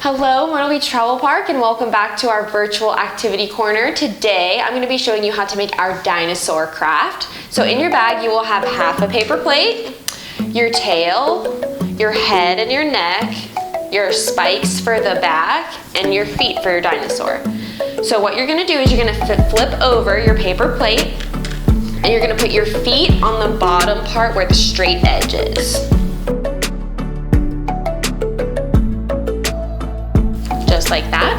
Hello, Myrtle Beach Travel Park, and welcome back to our virtual activity corner. Today, I'm going to be showing you how to make our dinosaur craft. So in your bag, you will have half a paper plate, your tail, your head and your neck, your spikes for the back, and your feet for your dinosaur. So what you're going to do is you're going to flip over your paper plate, and you're going to put your feet on the bottom part where the straight edge is. Just like that.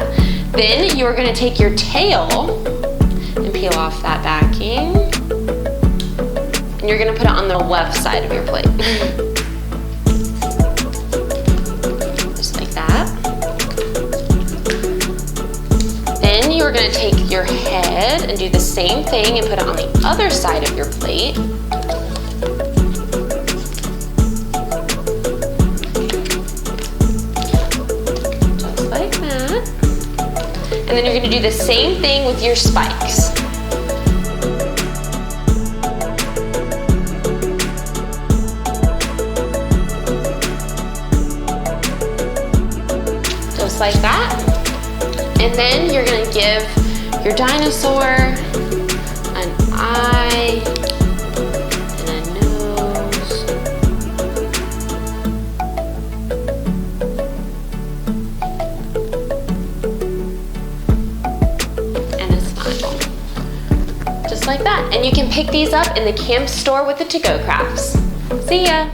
Then you're going to take your tail and peel off that backing, and you're going to put it on the left side of your plate. Just like that. Then you're going to take your head and do the same thing and put it on the other side of your plate. And then you're going to do the same thing with your spikes. Just like that. And then you're going to give your dinosaur an eye and a nose. Just like that. And you can pick these up in the camp store with the to-go crafts. See ya!